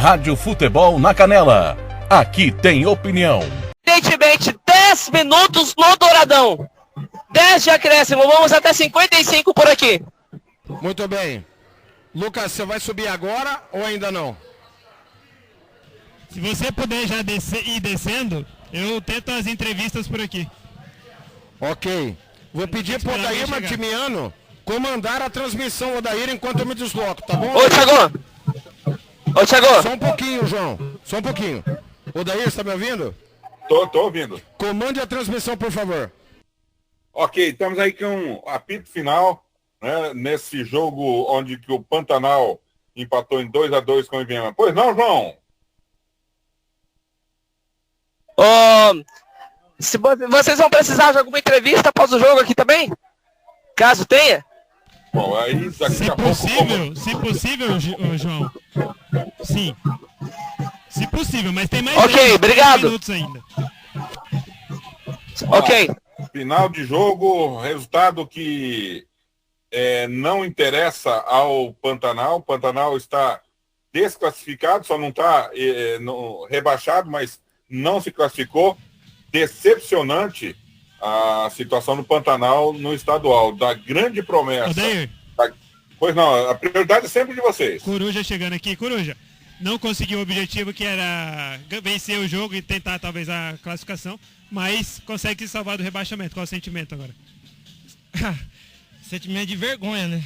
Rádio Futebol na Canela. Aqui tem opinião. Evidentemente, 10 minutos no Douradão. 10 de acréscimo, vamos até 55 por aqui. Muito bem. Lucas, você vai subir agora ou ainda não? Se você puder já ir descendo, eu tento as entrevistas por aqui. Ok. Vou pedir para o Odair Martimiano comandar a transmissão, Odair, enquanto eu me desloco, tá bom? Ô, Thiago! Só um pouquinho, João. Só um pouquinho. Odair, você tá me ouvindo? Tô ouvindo. Comande a transmissão, por favor. Ok, estamos aí com um apito final, né, nesse jogo onde que o Pantanal empatou em 2-2 com o Ivinhema. Pois não, João? Vocês vão precisar de alguma entrevista após o jogo aqui também? Caso tenha? Bom, aí Se possível, João. Sim. Se possível, mas tem mais obrigado. minutos ainda. Ok. Final de jogo, resultado que não interessa ao Pantanal. O Pantanal está desclassificado, só não está rebaixado, mas não se classificou. Decepcionante a situação do Pantanal no estadual, da grande promessa. Odair. Pois não, a prioridade é sempre de vocês. Coruja chegando aqui. Coruja, não conseguiu o objetivo que era vencer o jogo e tentar talvez a classificação, mas consegue se salvar do rebaixamento. Qual é o sentimento agora? Sentimento de vergonha, né?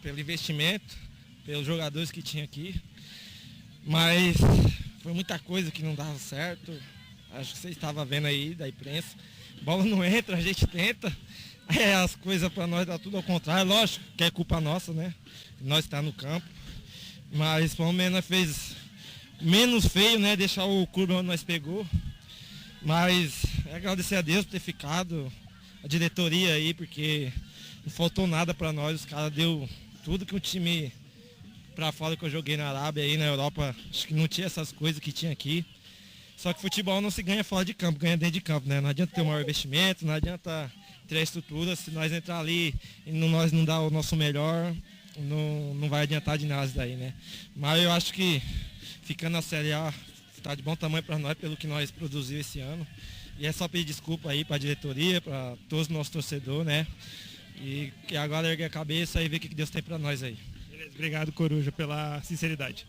Pelo investimento, pelos jogadores que tinha aqui. Mas foi muita coisa que não dava certo. Acho que você estava vendo aí da imprensa. Bola não entra, a gente tenta. As coisas para nós dá tudo ao contrário. Lógico que é culpa nossa, né? Nós está no campo. Mas pelo menos fez menos feio, né? Deixar o clube onde nós pegou. Mas agradecer a Deus por ter ficado. A diretoria aí, porque não faltou nada para nós. Os caras deu tudo que o time para fora que eu joguei na Arábia aí na Europa. Acho que não tinha essas coisas que tinha aqui. Só que futebol não se ganha fora de campo, ganha dentro de campo, né? Não adianta ter um maior investimento, não adianta ter a estrutura. Se nós entrar ali e nós não dar o nosso melhor, não vai adiantar de nada isso daí, né? Mas eu acho que ficando na Série A está de bom tamanho para nós pelo que nós produzimos esse ano. E é só pedir desculpa aí para a diretoria, para todos os nossos torcedores, né? E que agora ergue a cabeça e ver o que Deus tem para nós aí. Beleza, obrigado, Coruja, pela sinceridade.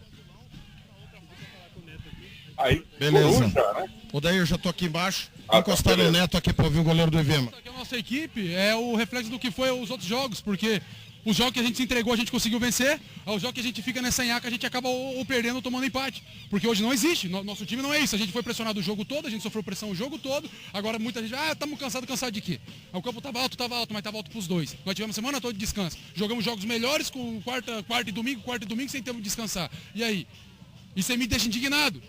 Aí, beleza. Coruja, né? Odair, já tô aqui embaixo. Encostar no Neto aqui para ouvir o goleiro do Ivema. A nossa equipe é o reflexo do que foi os outros jogos, porque os jogos que a gente se entregou a gente conseguiu vencer, os jogos que a gente fica nessa nhaca a gente acaba ou perdendo ou tomando empate, porque hoje não existe, nosso time não é isso, a gente foi pressionado o jogo todo, a gente sofreu pressão o jogo todo, agora muita gente, estamos cansado de quê? O campo estava alto, mas estava alto para os dois, nós tivemos semana toda de descanso, jogamos jogos melhores com quarta e domingo sem tempo de descansar, e aí? Isso aí me deixa indignado,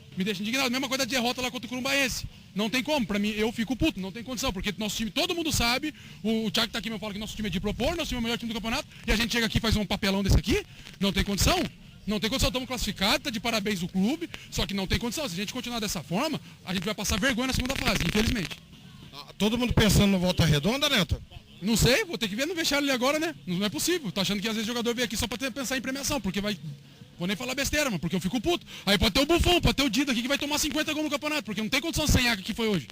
mesma coisa de derrota lá contra o Curumbaense. Não tem como, pra mim, eu fico puto, não tem condição, porque nosso time, todo mundo sabe, o Thiago tá aqui, eu falo que nosso time é de propor, nosso time é o melhor time do campeonato, e a gente chega aqui e faz um papelão desse aqui, não tem condição, estamos classificados, tá de parabéns o clube, só que não tem condição, se a gente continuar dessa forma, a gente vai passar vergonha na segunda fase, infelizmente. Todo mundo pensando no Volta Redonda, Neto? Não sei, vou ter que ver no vestiário ali agora, né, não é possível, tô achando que às vezes o jogador vem aqui só pra pensar em premiação, porque vai... Vou nem falar besteira, mano, porque eu fico puto. Aí pode ter o Buffon, pode ter o Dida aqui que vai tomar 50 gols no campeonato, porque não tem condição de senhar que foi hoje.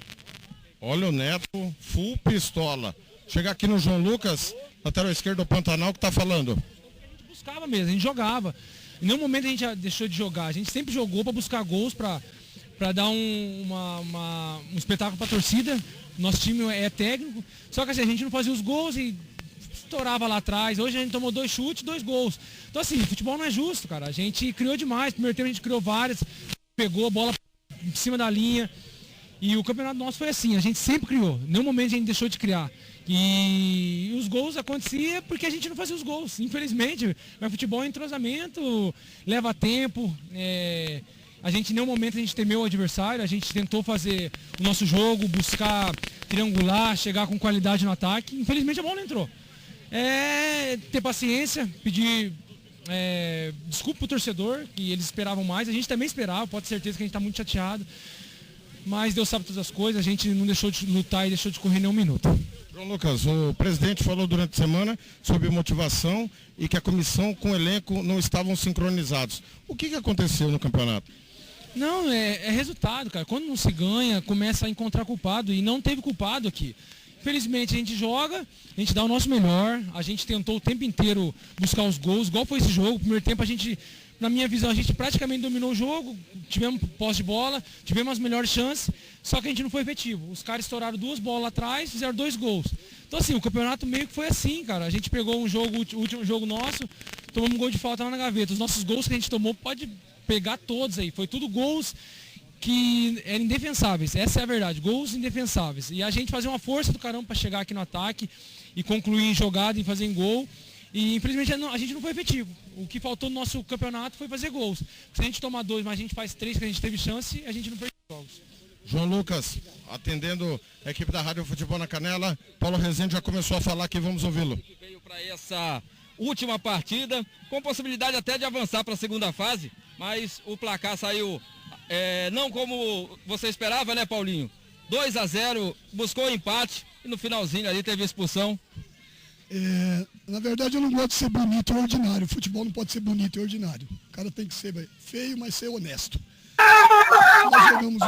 Olha o Neto, full pistola. Chega aqui no João Lucas, lateral esquerdo do Pantanal, que tá falando. A gente buscava mesmo, a gente jogava. Em nenhum momento a gente já deixou de jogar. A gente sempre jogou para buscar gols, para dar um espetáculo para a torcida. Nosso time é técnico. Só que assim, a gente não fazia os gols e estourava lá atrás. Hoje a gente tomou 2 chutes, 2 gols. Então assim, futebol não é justo, cara. A gente criou demais. Primeiro tempo a gente criou várias, pegou a bola em cima da linha. E o campeonato nosso foi assim, a gente sempre criou. Em nenhum momento a gente deixou de criar. E os gols aconteciam porque a gente não fazia os gols, infelizmente. Mas futebol é entrosamento, leva tempo. A gente em nenhum momento a gente temeu o adversário, a gente tentou fazer o nosso jogo, buscar triangular, chegar com qualidade no ataque. Infelizmente a bola não entrou. Ter paciência, pedir desculpa pro torcedor, que eles esperavam mais, a gente também esperava, pode ter certeza que a gente está muito chateado. mas Deus sabe todas as coisas, a gente não deixou de lutar e deixou de correr nenhum minuto. João Lucas, o presidente falou durante a semana sobre motivação e que a comissão com o elenco não estavam sincronizados. O que aconteceu no campeonato? Não, é resultado, cara. Quando não se ganha, começa a encontrar culpado e não teve culpado aqui. Infelizmente a gente joga, a gente dá o nosso melhor, a gente tentou o tempo inteiro buscar os gols, igual foi esse jogo. No primeiro tempo a gente, na minha visão, a gente praticamente dominou o jogo, tivemos posse de bola, tivemos as melhores chances, só que a gente não foi efetivo. Os caras estouraram 2 bolas lá atrás, fizeram 2 gols. Então assim, o campeonato meio que foi assim, cara. A gente pegou um jogo, o último jogo nosso, tomamos um gol de falta lá na gaveta. Os nossos gols que a gente tomou, pode pegar todos aí. Foi tudo gols que eram indefensáveis, essa é a verdade, gols indefensáveis. E a gente fazia uma força do caramba para chegar aqui no ataque e concluir em jogada e fazer em gol. E infelizmente a gente não foi efetivo. O que faltou no nosso campeonato foi fazer gols. Se a gente tomar 2, mas a gente faz 3 que a gente teve chance, a gente não perde jogos. João Lucas, atendendo a equipe da Rádio Futebol na Canela, Paulo Rezende já começou a falar aqui, vamos ouvi-lo. Veio para essa última partida, com possibilidade até de avançar para a segunda fase, mas o placar saiu não como você esperava, né, Paulinho? 2-0, buscou o empate e no finalzinho ali teve expulsão. Na verdade eu não gosto de ser bonito e ordinário. O futebol não pode ser bonito e ordinário. O cara tem que ser feio, mas ser honesto. Nós jogamos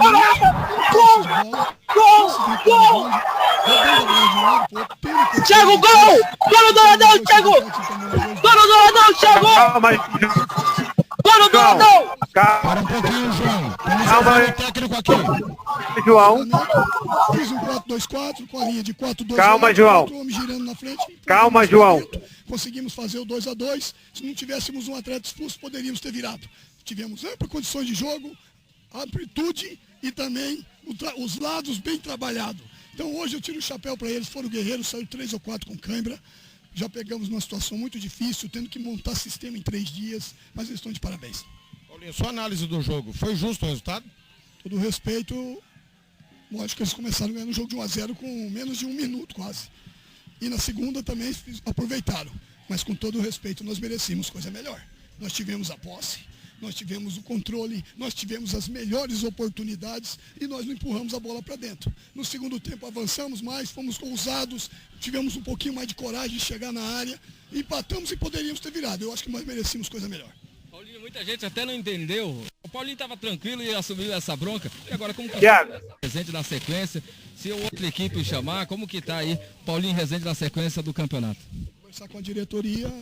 Thiago, gol! Gol do Douradão, Thiago! Gol do Douradão, Thiago! Gol do Douradão! Para um pouquinho, João. Calma aí. Técnico aqui. João. Fiz um 4-2-4 com a linha de 4-2-4. Calma, João. Homem girando na frente. Calma, João. Conseguimos fazer o 2-2. Se não tivéssemos um atleta expulso, poderíamos ter virado. Tivemos amplas condições de jogo, amplitude e também os lados bem trabalhados. Então hoje eu tiro o chapéu para eles, foram guerreiros, saiu 3 ou 4 com cãibra. Já pegamos numa situação muito difícil, tendo que montar sistema em 3 dias, mas eles estão de parabéns. Paulinho, sua análise do jogo, foi justo o resultado? Todo respeito, lógico que eles começaram ganhando o jogo de 1-0 com menos de 1 minuto quase. E na segunda também aproveitaram, mas com todo o respeito nós merecíamos coisa melhor. Nós tivemos a posse, nós tivemos o controle, nós tivemos as melhores oportunidades e nós não empurramos a bola para dentro. No segundo tempo avançamos mais, fomos ousados, tivemos um pouquinho mais de coragem de chegar na área, empatamos e poderíamos ter virado. Eu acho que nós merecíamos coisa melhor. Paulinho, muita gente até não entendeu. O Paulinho estava tranquilo e assumiu essa bronca. E agora como que presente na sequência? Se outra equipe chamar, como que tá aí Paulinho Rezende na sequência do campeonato? Conversar com a diretoria,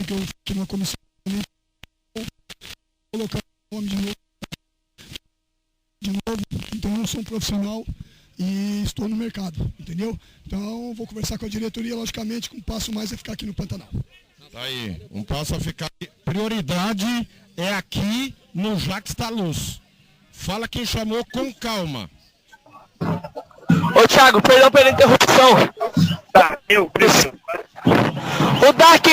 que eu fiquei numa comissão, colocar o nome de novo, então eu sou um profissional e estou no mercado, entendeu? Então vou conversar com a diretoria, logicamente, com um passo mais é ficar aqui no Pantanal. Tá aí, um passo a ficar. Prioridade é aqui no Jacques da Luz. Fala quem chamou com calma. Ô Thiago, perdão pela interrupção. Tá, eu preciso. O Dark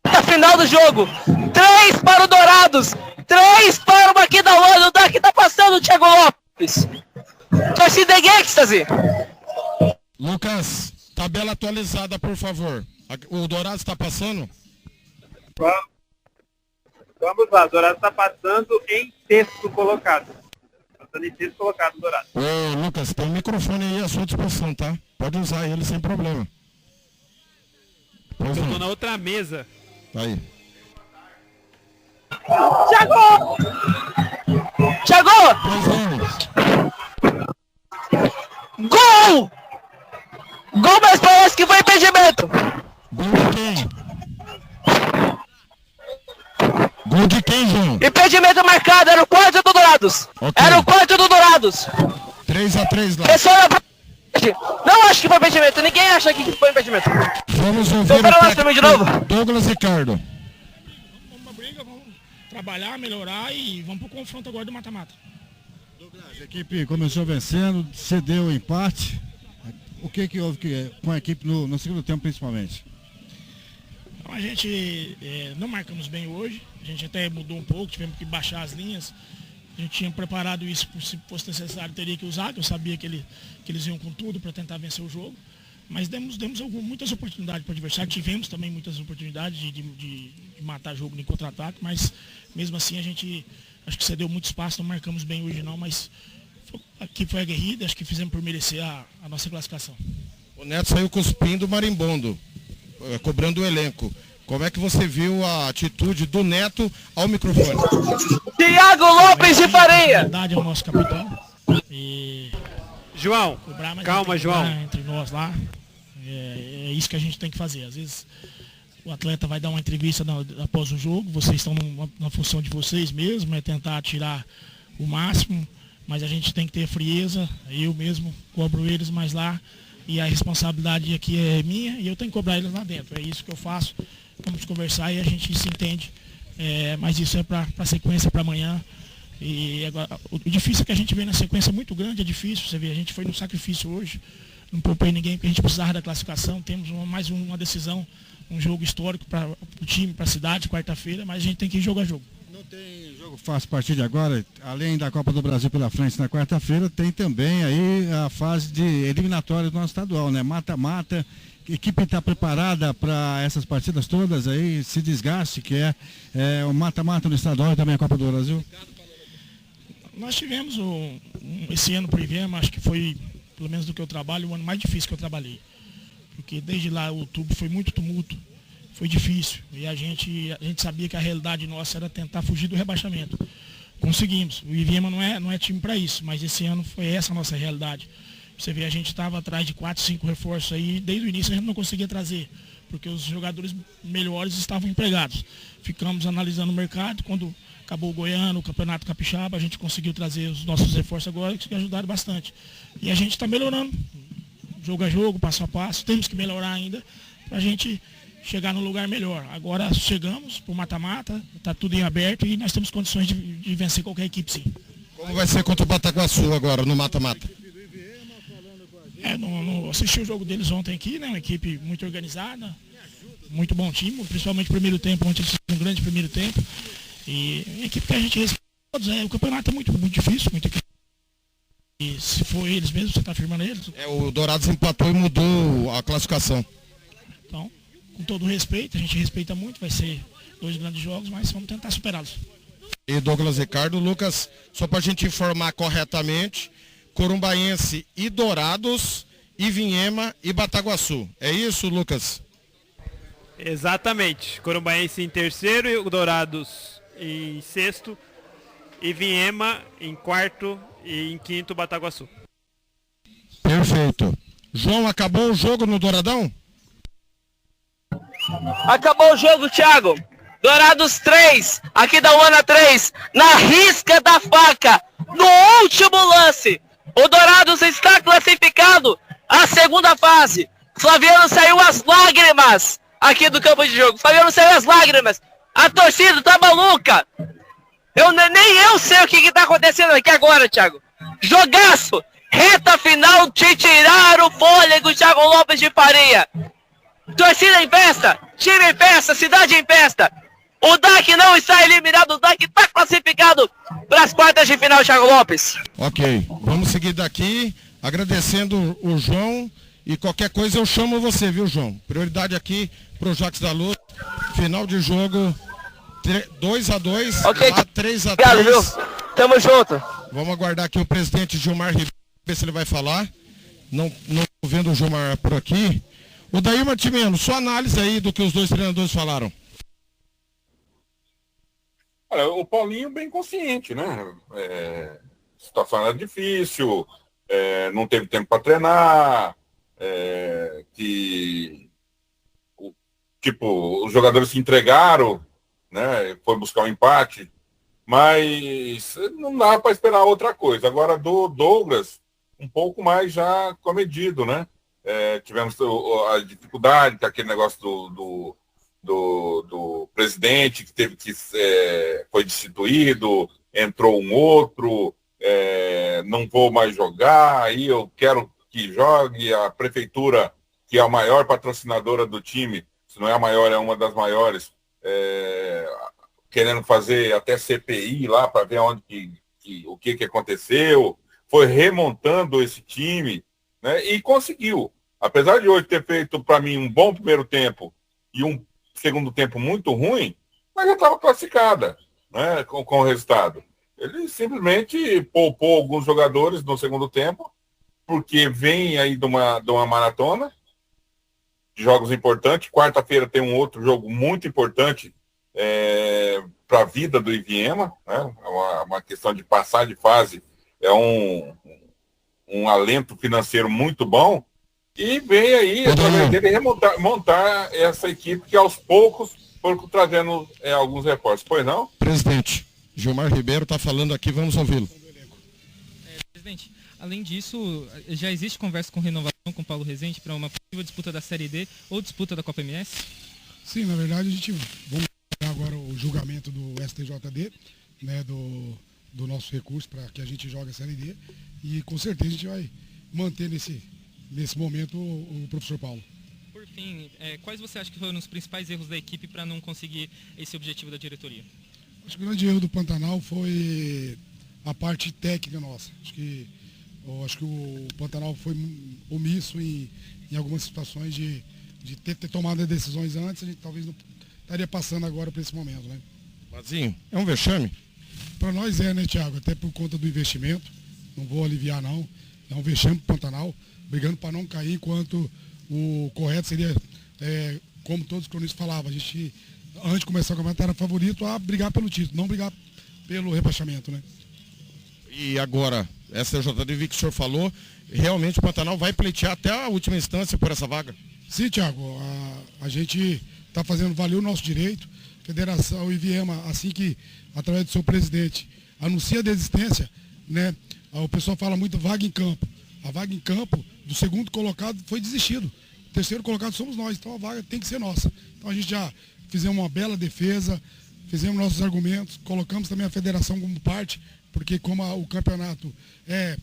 na final do jogo. 3 para o Dourados. 3 para o Maquidauana. O Dark tá passando o Thiago Lopes. Torcida em êxtase. Lucas, tabela atualizada, por favor. O Dourados está passando? Vamos lá, o Dourado está passando em 6º colocado. Passando em 6º colocado, Dourado. Ô, Lucas, tem um microfone aí à sua disposição, tá? Pode usar ele sem problema. Eu tô na outra mesa. Tá aí. Thiago! Thiago! Gol! Gol, mas parece que foi impedimento. Gol de quem? Gol de quem, João? Impedimento marcado, era o quarto do Dourados. Okay. Era o quarto do Dourados. 3-3 lá. Não acho que foi impedimento, ninguém acha que foi impedimento. Vamos ouvir então, pera lá pra mim de novo. Douglas Ricardo. Vamos pra briga, vamos trabalhar, melhorar e vamos pro confronto agora do mata-mata. Douglas, a equipe começou vencendo, cedeu o empate. O que houve com a equipe no segundo tempo, principalmente? Então, a gente não marcamos bem hoje, a gente até mudou um pouco, tivemos que baixar as linhas. A gente tinha preparado isso, se fosse necessário, teria que usar, que eu sabia que eles iam com tudo para tentar vencer o jogo. Mas demos muitas oportunidades para o adversário, tivemos também muitas oportunidades de matar jogo em contra-ataque, mas mesmo assim a gente Acho que cedeu muito espaço, não marcamos bem hoje não, mas aqui foi aguerrida, acho que fizemos por merecer a nossa classificação. O Neto saiu cuspindo marimbondo, cobrando o elenco. Como é que você viu a atitude do Neto ao microfone? Thiago Lopes de Faria. Na verdade é o nosso capitão. E João, cobrar, calma, João. Entre nós lá, é isso que a gente tem que fazer. Às vezes o atleta vai dar uma entrevista após o jogo, vocês estão na função de vocês mesmo, é tentar tirar o máximo, mas a gente tem que ter frieza. Eu mesmo cobro eles mais lá, e a responsabilidade aqui é minha, e eu tenho que cobrar eles lá dentro. É isso que eu faço. Vamos conversar e a gente se entende, mas isso é para a sequência, para amanhã. E agora, o difícil é que a gente vem na sequência muito grande, é difícil, você vê, a gente foi no sacrifício hoje, não poupei ninguém porque a gente precisava da classificação, temos mais uma decisão, um jogo histórico para o time, para a cidade, quarta-feira, mas a gente tem que ir jogo a jogo. Não tem jogo fácil a partir de agora, além da Copa do Brasil pela frente na quarta-feira, tem também aí a fase de eliminatória do nosso estadual, né? Mata-mata. A equipe está preparada para essas partidas todas aí, se desgaste, que é o mata-mata no estadual e também a Copa do Brasil? Nós tivemos esse ano para o IVEMA, acho que foi, pelo menos do que eu trabalho, o ano mais difícil que eu trabalhei. Porque desde lá, outubro, foi muito tumulto, foi difícil. E a gente sabia que a realidade nossa era tentar fugir do rebaixamento. Conseguimos. O IVEMA não é time para isso, mas esse ano foi essa a nossa realidade. Você vê, a gente estava atrás de 4, 5 reforços aí, desde o início a gente não conseguia trazer, porque os jogadores melhores estavam empregados. Ficamos analisando o mercado, quando acabou o Goiano, o Campeonato Capixaba, a gente conseguiu trazer os nossos reforços agora, que ajudaram bastante. E a gente está melhorando, jogo a jogo, passo a passo, temos que melhorar ainda, para a gente chegar num lugar melhor. Agora chegamos para o mata-mata, está tudo em aberto e nós temos condições de vencer qualquer equipe, sim. Como vai ser contra o Bataguaçu agora, no mata-mata? Não assisti o jogo deles ontem aqui, né? Uma equipe muito organizada, muito bom time, principalmente no primeiro tempo, onde eles fizeram um grande primeiro tempo. E a equipe que a gente respeita todos, o campeonato é muito difícil, muito difícil. E se for eles mesmos, você está afirmando eles. O Dourados empatou e mudou a classificação. Então, com todo o respeito, a gente respeita muito, vai ser 2 grandes jogos, mas vamos tentar superá-los. E Douglas Ricardo, Lucas, só para a gente informar corretamente, Corumbaense e Dourados, Ivinhema e Bataguaçu. É isso, Lucas? Exatamente. Corumbaense em terceiro e o Dourados em sexto. Ivinhema em quarto e em quinto Bataguaçu. Perfeito. João, acabou o jogo no Douradão? Acabou o jogo, Thiago. Dourados 3, aqui da Uana 3, na risca da faca, no último lance. O Dourados está classificado à segunda fase. Flaviano saiu as lágrimas aqui do campo de jogo. Flaviano saiu as lágrimas. A torcida tá maluca. Nem eu sei o que está acontecendo aqui agora, Thiago. Jogaço. Reta final de tirar o fôlego, Thiago Lopes de Faria. Torcida em festa, time em festa, cidade em festa. O DAC não está eliminado, o DAC está classificado para as quartas de final, Thiago Lopes. Ok, vamos seguir daqui, agradecendo o João, e qualquer coisa eu chamo você, viu, João? Prioridade aqui para o Jacques da Luta, final de jogo 2-2, ok, lá 3-3. Obrigado, viu? Tamo junto. Vamos aguardar aqui o presidente Gilmar Ribeiro, ver se ele vai falar. Não tô vendo o Gilmar por aqui. O Daí Martimiano, sua análise aí do que os dois treinadores falaram. Olha, o Paulinho bem consciente, né? A situação era difícil, não teve tempo para treinar, os jogadores se entregaram, né? Foi buscar um empate, mas não dá para esperar outra coisa. Agora do Douglas, um pouco mais já comedido, né? Tivemos a dificuldade, que aquele negócio do presidente que teve que foi destituído, entrou um outro, não vou mais jogar, aí eu quero que jogue. A prefeitura, que é a maior patrocinadora do time, se não é a maior, é uma das maiores, querendo fazer até CPI lá para ver o que aconteceu, foi remontando esse time, né, e conseguiu. Apesar de hoje ter feito, para mim, um bom primeiro tempo e um segundo tempo muito ruim, mas já estava classificada, né, com o resultado. Ele simplesmente poupou alguns jogadores no segundo tempo, porque vem aí de uma maratona de jogos importantes. Quarta-feira tem um outro jogo muito importante para a vida do Iviema, né? Uma questão de passar de fase, é um alento financeiro muito bom, e vem aí, através dele, montar essa equipe que aos poucos foram trazendo alguns reforços. Pois não? Presidente, Gilmar Ribeiro está falando aqui, vamos ouvi-lo. Presidente, além disso, já existe conversa com renovação com Paulo Rezende para uma possível disputa da Série D ou disputa da Copa MS? Sim, na verdade, a gente vamos agora o julgamento do STJD, né, do nosso recurso para que a gente jogue a Série D, e com certeza a gente vai manter nesse momento o professor Paulo. Por fim, quais você acha que foram os principais erros da equipe para não conseguir esse objetivo da diretoria? Acho que o grande erro do Pantanal foi a parte técnica nossa. Acho que o Pantanal foi omisso em algumas situações de ter tomado decisões antes. A gente talvez não estaria passando agora por esse momento, né? Mazinho, é um vexame? Para nós né, Thiago? Até por conta do investimento. Não vou aliviar, não. É um vexame para o Pantanal, brigando para não cair, enquanto o correto seria, como todos os cronistas falavam, a gente, antes de começar o campeonato, era favorito a brigar pelo título, não brigar pelo rebaixamento, né? E agora, essa JDV que o senhor falou, realmente o Pantanal vai pleitear até a última instância por essa vaga? Sim, Thiago, a gente está fazendo valer o nosso direito. Federação Iviema, assim que, através do seu presidente, anuncia a desistência, né? O pessoal fala muito vaga em campo. A vaga em campo do segundo colocado foi desistido. O terceiro colocado somos nós, então a vaga tem que ser nossa. Então a gente já fizemos uma bela defesa, fizemos nossos argumentos, colocamos também a federação como parte, porque como o campeonato é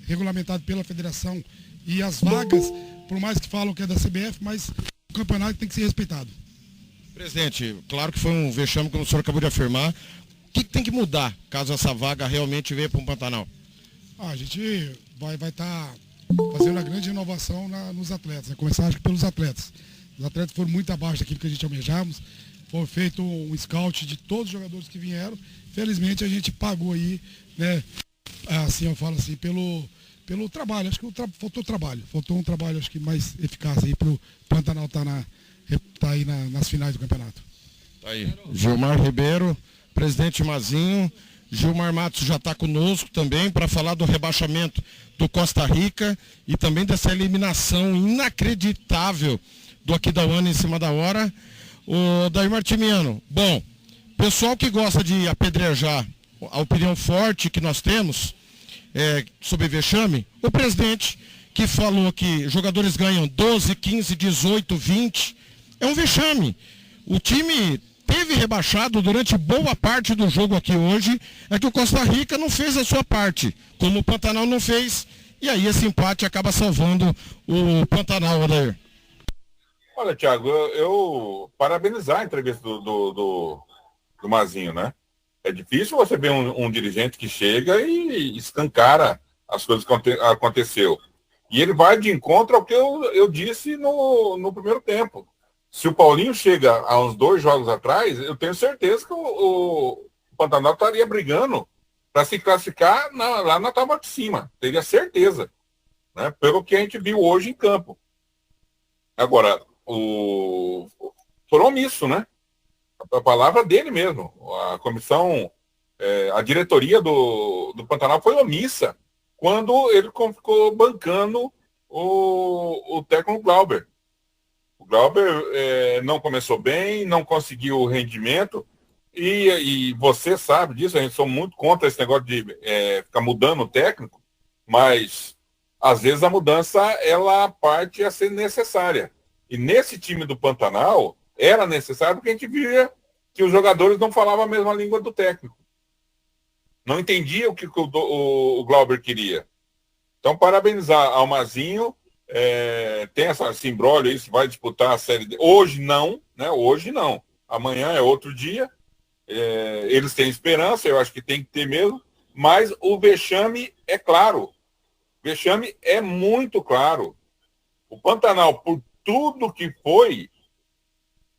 regulamentado pela federação e as vagas, por mais que falam que é da CBF, mas o campeonato tem que ser respeitado. Presidente, claro que foi um vexame, como o senhor acabou de afirmar. O que tem que mudar, caso essa vaga realmente venha para um Pantanal? A gente vai estar fazendo uma grande renovação nos atletas, né? Começar acho que pelos atletas. Os atletas foram muito abaixo daquilo que a gente almejamos. Foi feito um scout de todos os jogadores que vieram. Felizmente a gente pagou aí, né? Assim, eu falo assim, pelo trabalho. Acho que faltou trabalho. Faltou um trabalho, acho que mais eficaz aí para o Pantanal estar aí nas finais do campeonato. Tá aí. Gilmar Ribeiro, presidente Mazinho. Gilmar Matos já está conosco também para falar do rebaixamento do Costa Rica e também dessa eliminação inacreditável do Aquidauana em cima da hora. O Daí Martimiano, bom, pessoal que gosta de apedrejar a opinião forte que nós temos sobre vexame, o presidente que falou que jogadores ganham 12, 15, 18, 20, é um vexame. O time teve rebaixado durante boa parte do jogo aqui hoje, é que o Costa Rica não fez a sua parte, como o Pantanal não fez, e aí esse empate acaba salvando o Pantanal, Adair. Olha, Thiago, eu parabenizar a entrevista do Mazinho, né? É difícil você ver um dirigente que chega e escancara as coisas que aconteceu. E ele vai de encontro ao que eu disse no primeiro tempo. Se o Paulinho chega a uns 2 jogos atrás, eu tenho certeza que o Pantanal estaria brigando para se classificar lá na tábua de cima. Teria certeza, né? Pelo que a gente viu hoje em campo. Agora, foram omisso, né? A palavra dele mesmo. A comissão, a diretoria do Pantanal foi omissa quando ele ficou bancando o técnico Glauber. O Glauber não começou bem, não conseguiu o rendimento, e você sabe disso, a gente sou muito contra esse negócio de ficar mudando o técnico, mas às vezes a mudança ela parte a ser necessária. E nesse time do Pantanal era necessário porque a gente via que os jogadores não falavam a mesma língua do técnico. Não entendia o que o Glauber queria. Então, parabenizar ao Mazinho. Tem esse imbróglio aí, se vai disputar a Série D. Hoje não, né? Hoje não. Amanhã é outro dia. Eles têm esperança, eu acho que tem que ter mesmo. Mas o vexame é claro. O vexame é muito claro. O Pantanal, por tudo que foi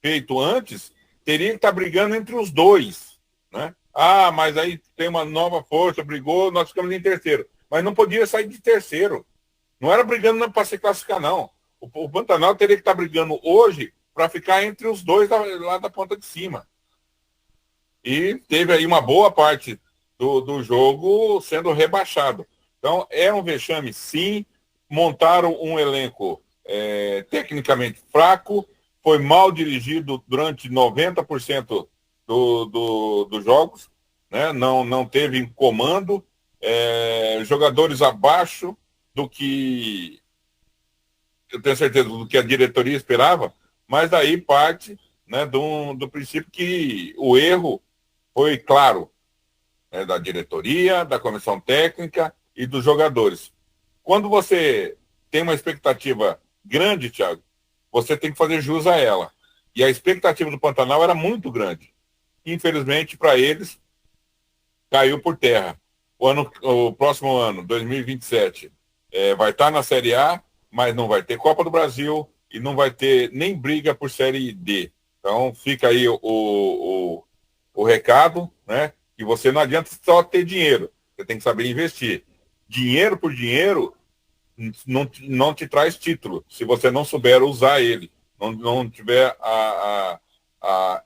feito antes, teria que estar brigando entre os dois, né? mas aí tem uma nova força, brigou, nós ficamos em terceiro. Mas não podia sair de terceiro. Não era brigando para se classificar, não. O Pantanal teria que estar brigando hoje para ficar entre os dois lá da ponta de cima. E teve aí uma boa parte do jogo sendo rebaixado. Então, é um vexame, sim. Montaram um elenco tecnicamente fraco, foi mal dirigido durante 90% dos jogos, né? Não teve comando, jogadores abaixo do que, eu tenho certeza, do que a diretoria esperava, mas daí parte, né, do princípio que o erro foi claro, né, da diretoria, da comissão técnica e dos jogadores. Quando você tem uma expectativa grande, Thiago, você tem que fazer jus a ela. E a expectativa do Pantanal era muito grande. Infelizmente, para eles, caiu por terra. O próximo ano, 2027, vai estar na Série A, mas não vai ter Copa do Brasil e não vai ter nem briga por Série D. Então, fica aí o recado, né? Que você não adianta só ter dinheiro. Você tem que saber investir. Dinheiro por dinheiro não te traz título, se você não souber usar ele, não tiver a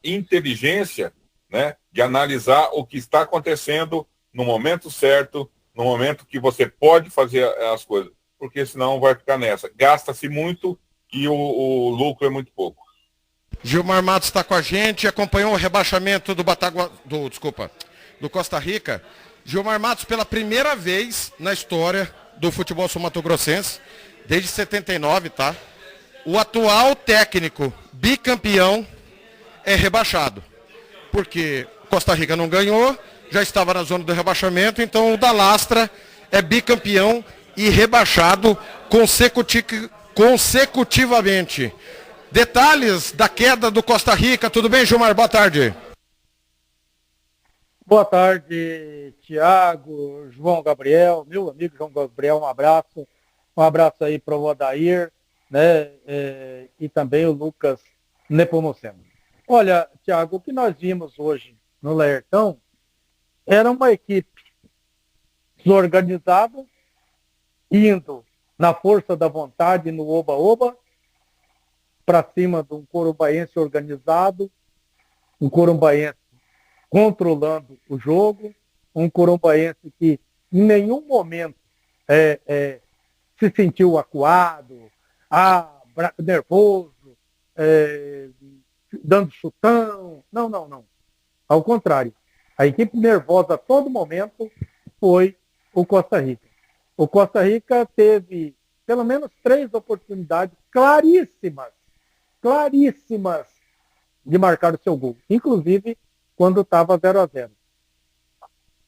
inteligência, né, de analisar o que está acontecendo no momento certo, no momento que você pode fazer as coisas, porque senão vai ficar nessa. Gasta-se muito e o lucro é muito pouco. Gilmar Matos está com a gente, acompanhou o rebaixamento do Costa Rica. Gilmar Matos, pela primeira vez na história do futebol sul-mato-grossense, desde 79, tá? O atual técnico bicampeão é rebaixado. Porque Costa Rica não ganhou, já estava na zona do rebaixamento, então o da Lastra é bicampeão e rebaixado consecutivamente. Detalhes da queda do Costa Rica, tudo bem, Gilmar? Boa tarde. Boa tarde, Tiago, João Gabriel, meu amigo João Gabriel, um abraço aí para o Odair, né, e também o Lucas Nepomuceno. Olha, Tiago, o que nós vimos hoje no Laertão era uma equipe desorganizada, indo na força da vontade, no oba-oba, para cima de um corumbaense organizado, um corumbaense controlando o jogo, um corumbaense que em nenhum momento se sentiu acuado, nervoso, dando chutão. Não. Ao contrário, a equipe nervosa a todo momento foi o Costa Rica. O Costa Rica teve pelo menos 3 oportunidades claríssimas de marcar o seu gol, inclusive quando estava 0-0.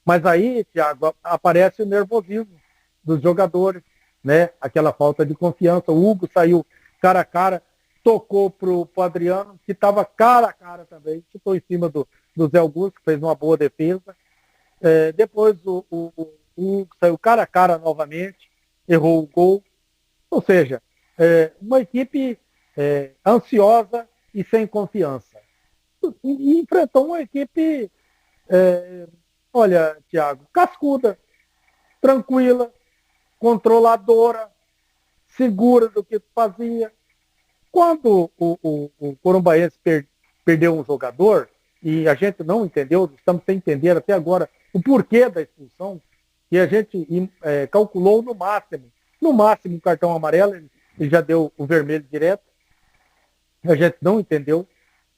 Mas aí, Thiago, aparece o nervosismo dos jogadores, né? Aquela falta de confiança. O Hugo saiu cara a cara, tocou pro Adriano, que estava cara a cara também, chutou em cima do Zé Augusto, que fez uma boa defesa. Depois o Hugo saiu cara a cara novamente, errou o gol. Ou seja, uma equipe ansiosa e sem confiança. E enfrentou uma equipe, olha, Thiago, cascuda, tranquila, controladora, segura do que fazia. Quando o corumbaense perdeu um jogador, e a gente não entendeu, estamos sem entender até agora o porquê da expulsão, e a gente calculou no máximo o cartão amarelo, ele já deu o vermelho direto, a gente não entendeu.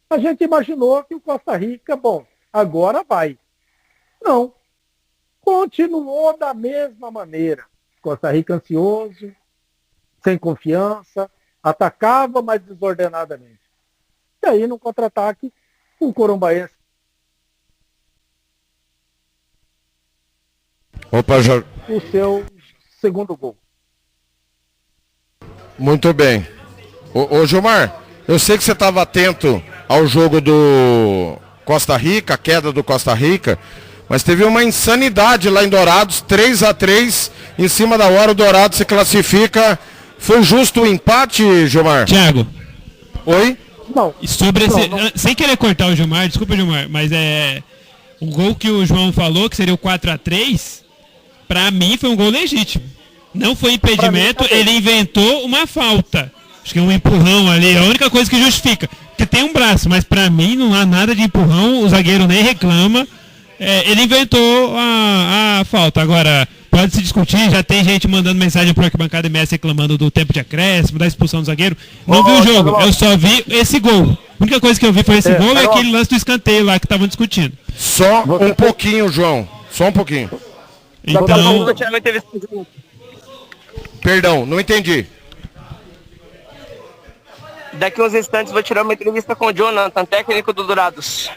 A gente imaginou que o Costa Rica, bom, agora vai. Não. Continuou da mesma maneira. Costa Rica ansioso, sem confiança, atacava, mas desordenadamente. E aí, no contra-ataque, o corumbaense. O seu segundo gol. Muito bem. Ô Gilmar, eu sei que você estava atento ao jogo do Costa Rica, a queda do Costa Rica, mas teve uma insanidade lá em Dourados, 3-3, em cima da hora o Dourados se classifica. Foi justo o empate, Gilmar? Thiago. Oi? Não. Sobre sem querer cortar o Gilmar, desculpa, Gilmar, mas O gol que o João falou, que seria o 4-3, pra mim foi um gol legítimo. Não foi impedimento, ele inventou uma falta. Acho que é um empurrão ali, é a única coisa que justifica. Porque tem um braço, mas pra mim não há nada de empurrão, o zagueiro nem reclama. Ele inventou a falta. Agora, pode se discutir, já tem gente mandando mensagem pro Arquibancada MS reclamando do tempo de acréscimo, da expulsão do zagueiro. Não vi o jogo, eu só vi esse gol. A única coisa que eu vi foi esse gol e aquele lance do escanteio lá que estavam discutindo. Só um pouquinho, João. Só um pouquinho. Então, Perdão, não entendi. daqui uns instantes vou tirar uma entrevista com o Jonathan, técnico do Dourados.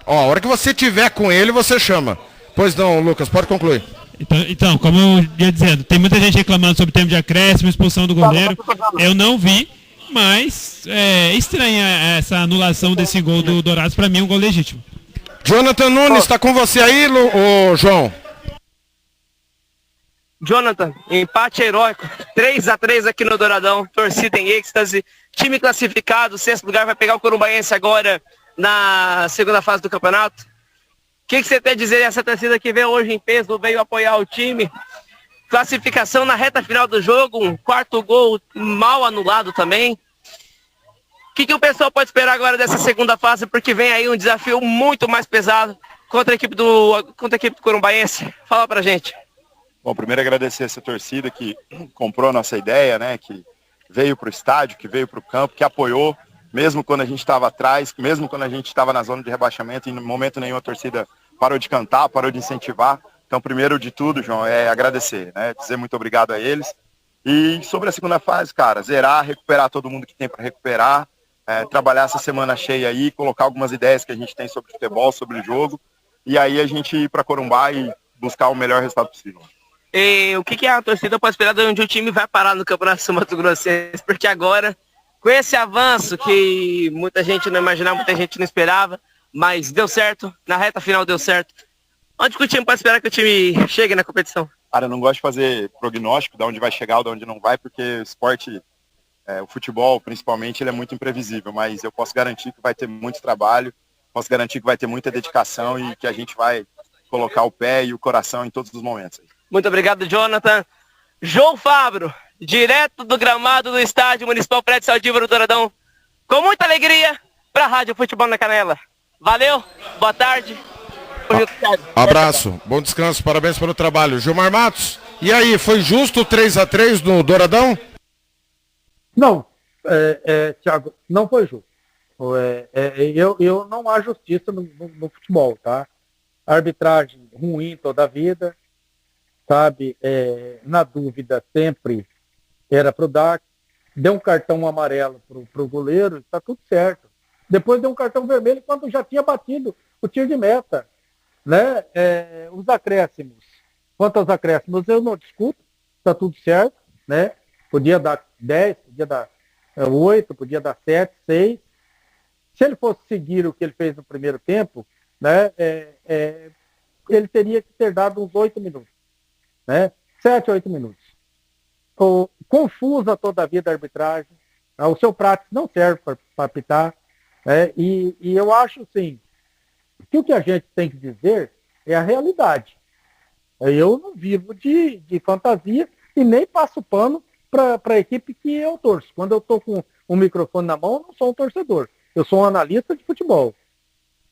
Ó, a hora que você tiver com ele, você chama. Pois não, Lucas, pode concluir. Então, como eu ia dizendo, tem muita gente reclamando sobre o tempo de acréscimo, expulsão do goleiro. Eu não vi, mas é estranha essa anulação desse gol do Dourados. Para mim é um gol legítimo. Jonathan Nunes, está com você aí, João? Jonathan, empate heróico, 3-3 aqui no Douradão, torcida em êxtase, time classificado, 6º lugar, vai pegar o Corumbaense agora na segunda fase do campeonato. O que você tem a dizer dessa torcida que veio hoje em peso, veio apoiar o time? Classificação na reta final do jogo, um 4º gol mal anulado também. O que o pessoal pode esperar agora dessa segunda fase, porque vem aí um desafio muito mais pesado contra a equipe do Corumbaense? Fala pra gente. Bom, primeiro agradecer essa torcida que comprou a nossa ideia, né, que veio para o estádio, que veio para o campo, que apoiou, mesmo quando a gente estava atrás, mesmo quando a gente estava na zona de rebaixamento, e em momento nenhum a torcida parou de cantar, parou de incentivar. Então, primeiro de tudo, João, é agradecer, né, dizer muito obrigado a eles. E sobre a segunda fase, cara, zerar, recuperar todo mundo que tem para recuperar, trabalhar essa semana cheia aí, colocar algumas ideias que a gente tem sobre futebol, sobre o jogo, e aí a gente ir para Corumbá e buscar o melhor resultado possível. E o que a torcida pode esperar de onde o time vai parar no Campeonato Mato Grossense? Porque agora, com esse avanço que muita gente não imaginava, muita gente não esperava, mas deu certo, na reta final deu certo. Onde que o time pode esperar que o time chegue na competição? Cara, eu não gosto de fazer prognóstico de onde vai chegar ou de onde não vai, porque o esporte, o futebol principalmente, ele é muito imprevisível, mas eu posso garantir que vai ter muito trabalho, posso garantir que vai ter muita dedicação e que a gente vai colocar o pé e o coração em todos os momentos. Muito obrigado, Jonathan. João Fabro, direto do gramado do Estádio Municipal Prédio Saldívar do Douradão, com muita alegria para a Rádio Futebol na Canela. Valeu, boa tarde. Abraço, bom descanso, parabéns pelo trabalho. Gilmar Matos, e aí, foi justo o 3-3 no Douradão? Não, Thiago, não foi justo. Eu não há justiça no futebol, tá? Arbitragem ruim toda a vida, sabe? Na dúvida sempre era pro DAC, deu um cartão amarelo pro goleiro, está tudo certo. Depois deu um cartão vermelho quando já tinha batido o tiro de meta, né? Os acréscimos, quanto aos acréscimos eu não discuto, está tudo certo, né? Podia dar 10, podia dar 8, podia dar 7, 6. Se ele fosse seguir o que ele fez no primeiro tempo, né? Ele teria que ter dado uns 8 minutos, né? 7, 8 minutos. Confusa toda a vida a arbitragem, o seu Prates não serve para apitar, né? E eu acho, sim, que o que a gente tem que dizer é a realidade. Eu não vivo de fantasia e nem passo pano para a equipe que eu torço. Quando eu estou com um microfone na mão, eu não sou um torcedor, eu sou um analista de futebol.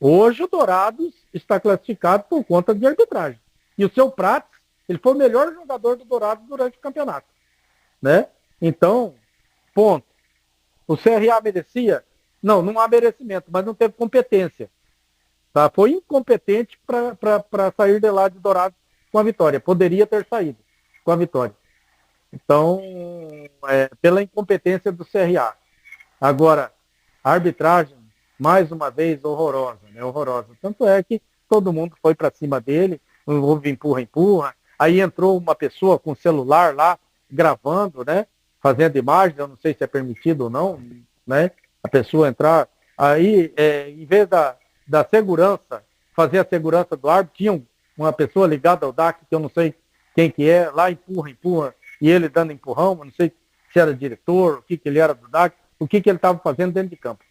Hoje o Dourados está classificado por conta de arbitragem. E o seu Prates, ele foi o melhor jogador do Dourados durante o campeonato, né? Então, ponto. O CRA merecia? Não há merecimento, mas não teve competência. Tá? Foi incompetente para sair de lá de Dourados com a vitória. Poderia ter saído com a vitória. Então, pela incompetência do CRA. Agora, a arbitragem, mais uma vez, horrorosa, né? Horrorosa. Tanto é que todo mundo foi para cima dele, houve empurra. Aí entrou uma pessoa com celular lá, gravando, né? Fazendo imagens, eu não sei se é permitido ou não, né? A pessoa entrar. Aí, em vez da segurança, fazer a segurança do árbitro, tinha uma pessoa ligada ao DAC, que eu não sei quem que é, lá empurra, e ele dando empurrão, eu não sei se era diretor, o que ele era do DAC, o que ele estava fazendo dentro de campo.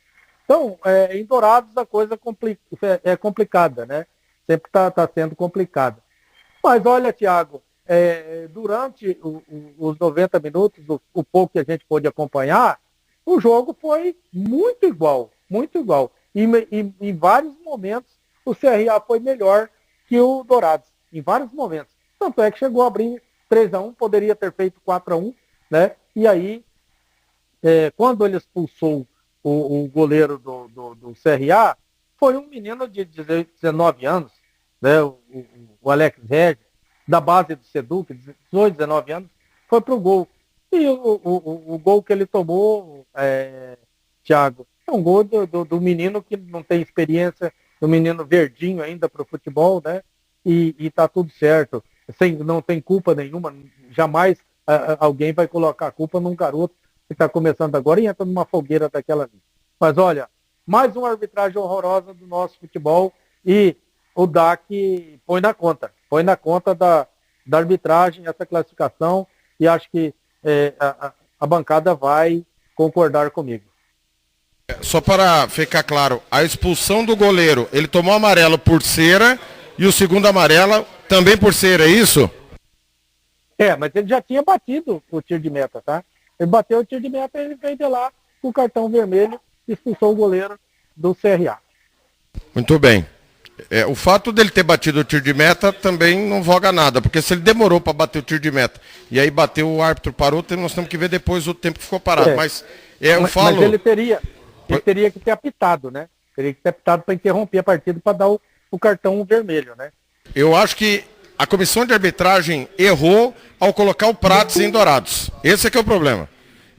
Então, em Dourados a coisa é complicada, né? sempre está sendo complicado. Mas olha, Thiago, durante os 90 minutos, o pouco que a gente pôde acompanhar, o jogo foi muito igual, muito igual. E em vários momentos o CRA foi melhor que o Dourados, em vários momentos. Tanto é que chegou a abrir 3-1, poderia ter feito 4-1, né? E aí, quando ele expulsou o goleiro do CRA, foi um menino de 19 anos, né? O Alex Regis, da base do Seduc, 18, 19 anos, foi pro gol. E o gol que ele tomou, Thiago, é um gol do menino que não tem experiência, do menino verdinho ainda pro futebol, né? E tá tudo certo. Não tem culpa nenhuma, jamais alguém vai colocar a culpa num garoto que está começando agora e entra numa fogueira daquela ali. Mas olha, mais uma arbitragem horrorosa do nosso futebol e o DAC põe na conta da arbitragem essa classificação e acho que a bancada vai concordar comigo. Só para ficar claro, a expulsão do goleiro, ele tomou amarelo por cera e o segundo amarelo também por cera, é isso? Mas ele já tinha batido o tiro de meta, tá? Ele bateu o tiro de meta e ele veio de lá com o cartão vermelho e expulsou o goleiro do CRA. Muito bem. O fato dele ter batido o tiro de meta também não voga nada, porque se ele demorou para bater o tiro de meta e aí bateu, o árbitro parou, nós temos que ver depois o tempo que ficou parado. Mas ele teria que ter apitado, né? Teria que ter apitado para interromper a partida para dar o cartão vermelho, né? Eu acho que a comissão de arbitragem errou ao colocar o Prates em Dourados. Esse é que é o problema.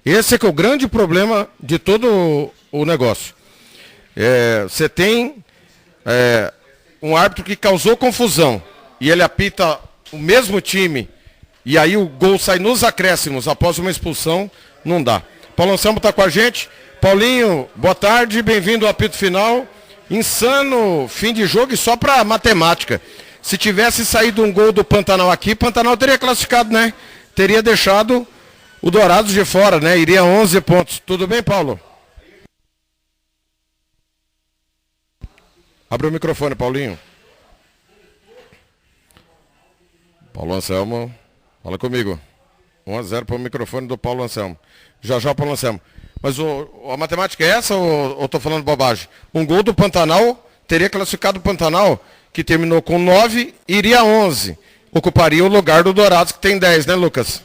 Esse é que é o grande problema de todo o negócio. Você tem um árbitro que causou confusão e ele apita o mesmo time e aí o gol sai nos acréscimos após uma expulsão, não dá. Paulo Anselmo está com a gente. Paulinho, boa tarde, bem-vindo ao apito final. Insano fim de jogo e só para matemática. Se tivesse saído um gol do Pantanal aqui, Pantanal teria classificado, né? Teria deixado o Dourados de fora, né? Iria 11 pontos. Tudo bem, Paulo? Abre o microfone, Paulinho. Paulo Anselmo, fala comigo. 1-0 para o microfone do Paulo Anselmo. Já o Paulo Anselmo. Mas a matemática é essa ou estou falando bobagem? Um gol do Pantanal teria classificado o Pantanal, que terminou com 9, iria 11. Ocuparia o lugar do Dourados, que tem 10, né, Lucas?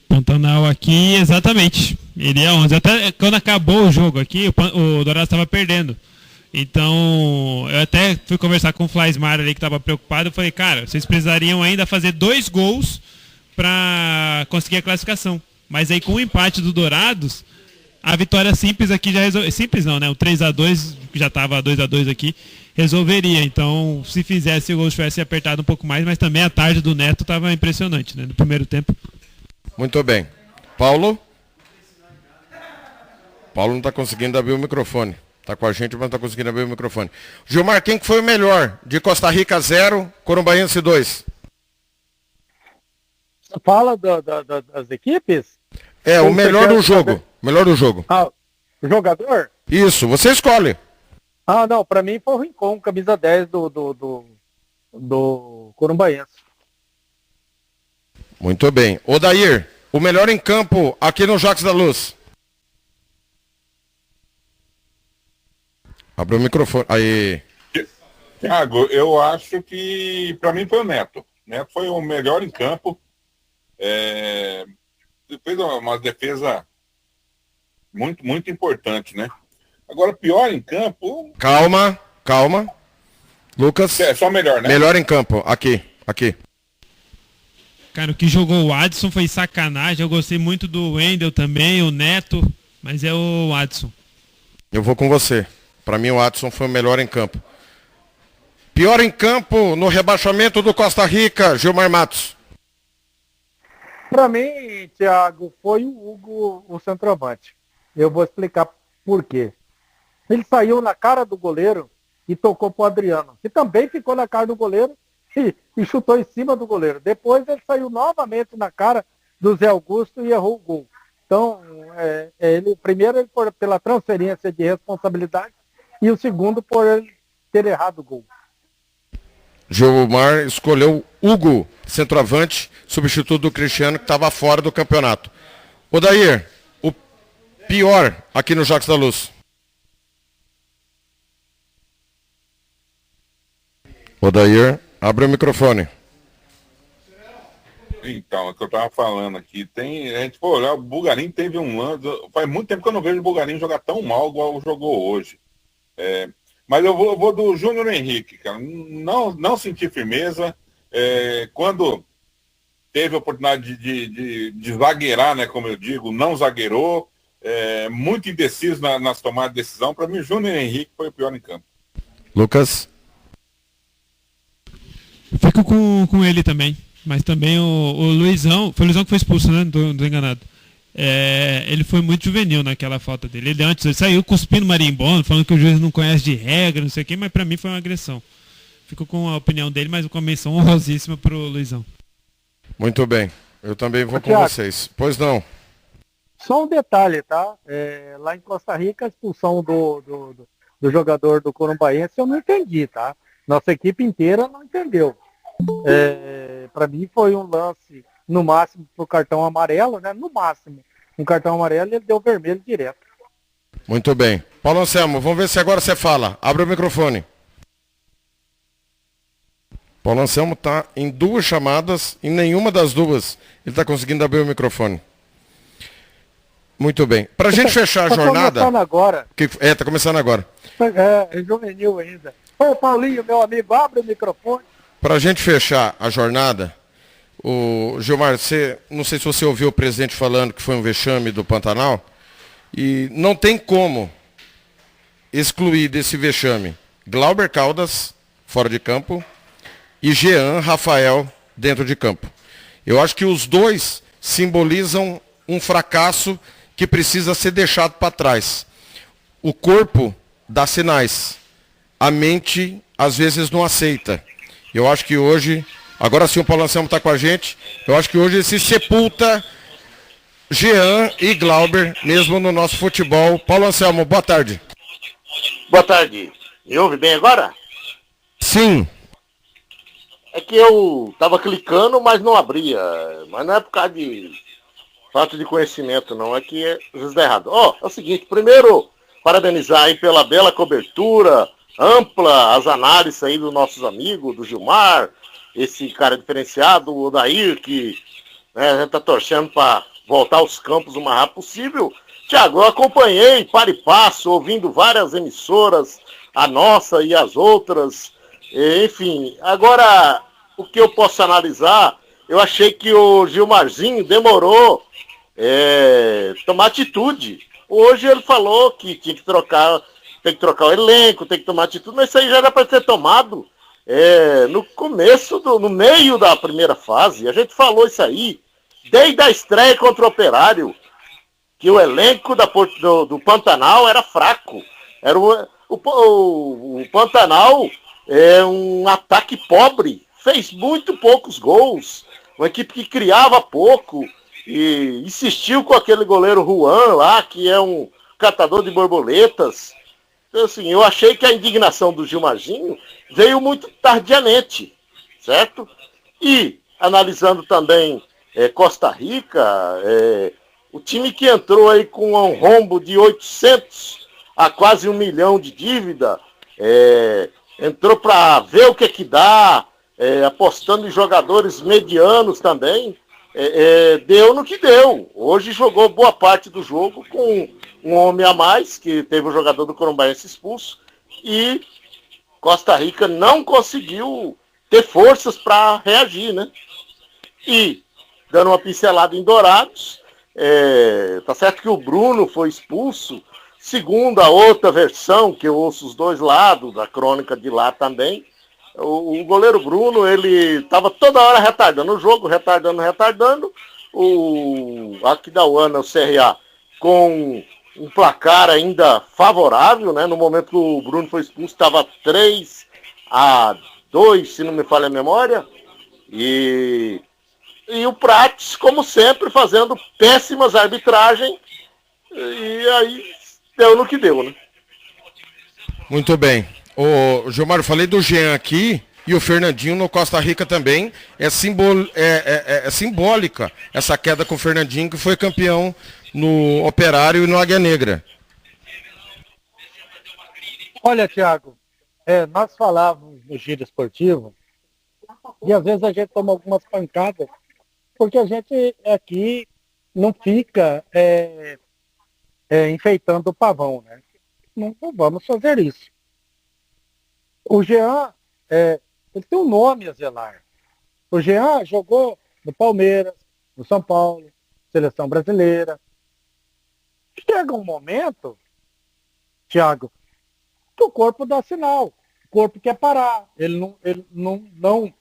Pantanal aqui, exatamente. Iria 11. Até quando acabou o jogo aqui, o Dourados estava perdendo. Então, eu até fui conversar com o Flaismar ali, que estava preocupado. Eu falei, cara, vocês precisariam ainda fazer 2 gols para conseguir a classificação. Mas aí com o empate do Dourados, a vitória simples aqui já resolve. Simples não, né? O 3-2, que já estava 2-2 aqui, resolveria. Então, se fizesse o gol tivesse apertado um pouco mais, mas também a tarde do Neto estava impressionante, né? No primeiro tempo. Muito bem. Paulo? Paulo não está conseguindo abrir o microfone. Está com a gente, mas não está conseguindo abrir o microfone. Gilmar, quem que foi o melhor? De Costa Rica 0, Corumbaense 2. Fala das equipes? O melhor do jogo. Saber? Melhor do jogo. O jogador? Isso, você escolhe. Não, para mim foi o Rincon, camisa 10 do Corumbaense. Muito bem. Odair, o melhor em campo aqui no Jacques da Luz. Abre o microfone. Aí. Thiago, eu acho que para mim foi o Neto. Neto foi o melhor em campo. Fez uma defesa muito, muito importante, né? Agora, pior em campo... Calma. Lucas. Só melhor, né? Melhor em campo. Aqui. Cara, o que jogou o Adson foi sacanagem. Eu gostei muito do Wendel também, o Neto, mas é o Adson. Eu vou com você. Para mim, o Adson foi o melhor em campo. Pior em campo no rebaixamento do Costa Rica, Gilmar Matos. Para mim, Thiago, foi o Hugo, o centroavante. Eu vou explicar por quê. Ele saiu na cara do goleiro e tocou pro Adriano, que também ficou na cara do goleiro e chutou em cima do goleiro. Depois ele saiu novamente na cara do Zé Augusto e errou o gol. Então, primeiro ele pela transferência de responsabilidade e o segundo por ele ter errado o gol. Gilmar escolheu Hugo, centroavante, substituto do Cristiano, que estava fora do campeonato. Odair, o pior aqui no Jacques da Luz. Odair, abre o microfone. Então, é o que eu estava falando aqui. A gente for olhar, o Bulgarim teve um lance. Faz muito tempo que eu não vejo o Bulgarim jogar tão mal igual jogou hoje. Mas eu vou do Júnior Henrique, cara. Não senti firmeza. Quando teve a oportunidade de zagueirar, né, como eu digo, não zagueirou. Muito indeciso nas tomadas de decisão. Para mim, o Júnior Henrique foi o pior em campo. Lucas? Fico com ele também. Mas também o Luizão, foi o Luizão que foi expulso, né? Não tô enganado. Ele foi muito juvenil naquela falta dele. Ele saiu cuspindo marimbondo, falando que o juiz não conhece de regra, não sei o quê, mas pra mim foi uma agressão. Fico com a opinião dele, mas com a menção honrosíssima pro Luizão. Muito bem. Eu também vou com Thiago, vocês. Pois não. Só um detalhe, tá? Lá em Costa Rica, a expulsão do jogador do Corumbaense eu não entendi, tá? Nossa equipe inteira não entendeu. Para mim foi um lance, no máximo, pro cartão amarelo, né? No máximo. Um cartão amarelo e ele deu vermelho direto. Muito bem. Paulo Anselmo, vamos ver se agora você fala. Abre o microfone. Paulo Anselmo está em 2 chamadas, em nenhuma das 2 ele está conseguindo abrir o microfone. Muito bem. Para a gente fechar a jornada... Está começando agora. Está começando agora. É juvenil ainda. Ô Paulinho, meu amigo, abre o microfone. Para a gente fechar a jornada, o Gilmar, não sei se você ouviu o presidente falando que foi um vexame do Pantanal, e não tem como excluir desse vexame Glauber Caldas, fora de campo, e Jean Rafael, dentro de campo. Eu acho que os dois simbolizam um fracasso que precisa ser deixado para trás. O corpo dá sinais, a mente às vezes não aceita. Eu acho que hoje, agora sim o Paulo Anselmo está com a gente, eu acho que hoje se sepulta Jean e Glauber, mesmo no nosso futebol. Paulo Anselmo, boa tarde. Boa tarde. Me ouve bem agora? Sim. É que eu estava clicando, mas não abria. Mas não é por causa de falta de conhecimento, não. É que às vezes dá errado. É o seguinte, primeiro, parabenizar aí pela bela cobertura, ampla, as análises aí dos nossos amigos, do Gilmar, esse cara diferenciado, o Odair, que a gente tá torcendo para voltar aos campos o mais rápido possível. Tiago, eu acompanhei, para e passo, ouvindo várias emissoras, a nossa e as outras, enfim. Agora, o que eu posso analisar, eu achei que o Gilmarzinho demorou tomar atitude. Hoje ele falou que tinha que trocar... Tem que trocar o elenco, tem que tomar atitude, mas isso aí já era para ser tomado no meio da primeira fase. A gente falou isso aí desde a estreia contra o Operário, que o elenco do Pantanal era fraco. Era o Pantanal um ataque pobre, fez muito poucos gols, uma equipe que criava pouco e insistiu com aquele goleiro Juan lá, que é um catador de borboletas. Assim, eu achei que a indignação do Gilmarzinho veio muito tardiamente, certo? E, analisando também Costa Rica, o time que entrou aí com um rombo de 800 a quase 1 milhão de dívida, entrou para ver o que dá, apostando em jogadores medianos também, deu no que deu. Hoje jogou boa parte do jogo com um homem a mais, que teve o jogador do Corumbaense expulso, e Costa Rica não conseguiu ter forças para reagir, né? E, dando uma pincelada em Dourados, tá certo que o Bruno foi expulso, segundo a outra versão, que eu ouço os dois lados, da crônica de lá também, o goleiro Bruno, ele estava toda hora retardando o jogo, retardando, o Aquidauana, o CRA, com um placar ainda favorável, né? No momento que o Bruno foi expulso, estava 3-2, se não me falha a memória. E o Prates, como sempre, fazendo péssimas arbitragens. E aí deu no que deu, né? Muito bem. Ô, Gilmar, eu falei do Jean aqui, e o Fernandinho no Costa Rica também. É simbólica essa queda com o Fernandinho, que foi campeão no Operário e no Águia Negra. Olha, Thiago, nós falávamos no giro esportivo e às vezes a gente toma algumas pancadas porque a gente aqui não fica enfeitando o pavão, né? Não vamos fazer isso. O Jean, ele tem um nome a zelar. O Jean jogou no Palmeiras, no São Paulo, seleção brasileira. Chega um momento, Thiago, que o corpo dá sinal. O corpo quer parar. Ele não.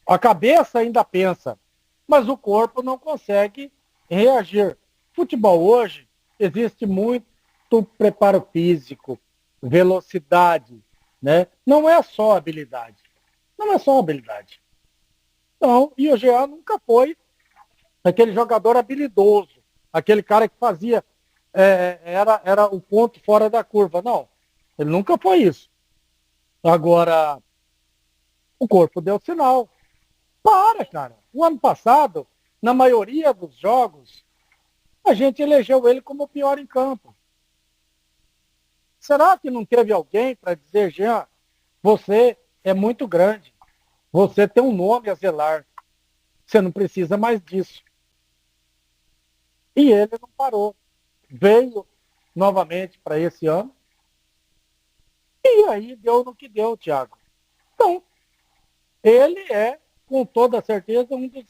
A cabeça ainda pensa, mas o corpo não consegue reagir. Futebol hoje existe muito preparo físico, velocidade, né? Não é só habilidade. Não é só habilidade. Então, e o Jean nunca foi aquele jogador habilidoso, aquele cara que fazia, era o ponto fora da curva. Não, ele nunca foi isso. Agora, o corpo deu sinal. Para, cara. O ano passado, na maioria dos jogos, a gente elegeu ele como o pior em campo. Será que não teve alguém para dizer, Jean, você é muito grande, você tem um nome a zelar, você não precisa mais disso. E ele não parou. Veio novamente para esse ano, e aí deu no que deu, Thiago. Então, ele é, com toda certeza, um dos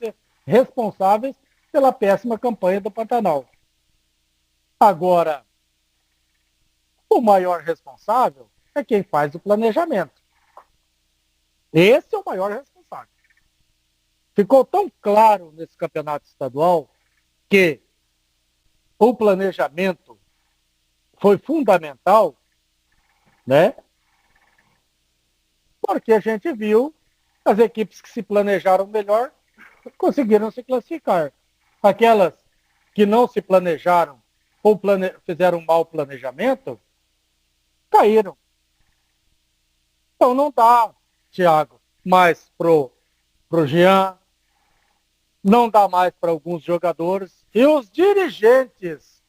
responsáveis pela péssima campanha do Pantanal. Agora, o maior responsável é quem faz o planejamento. Esse é o maior responsável. Ficou tão claro nesse campeonato estadual que o planejamento foi fundamental, né? Porque a gente viu as equipes que se planejaram melhor conseguiram se classificar. Aquelas que não se planejaram ou fizeram um mau planejamento, caíram. Então não dá, Thiago, mais pro Jean, não dá mais para alguns jogadores e os dirigentes,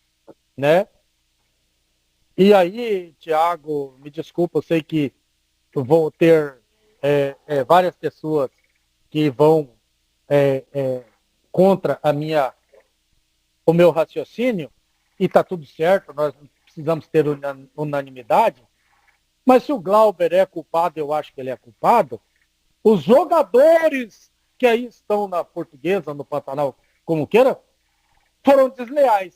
né? E aí, Thiago, me desculpa, eu sei que vou ter várias pessoas que vão contra o meu raciocínio, e está tudo certo, nós precisamos ter unanimidade, mas se o Glauber é culpado, eu acho que ele é culpado, os jogadores que aí estão na Portuguesa, no Pantanal, como queira, foram desleais.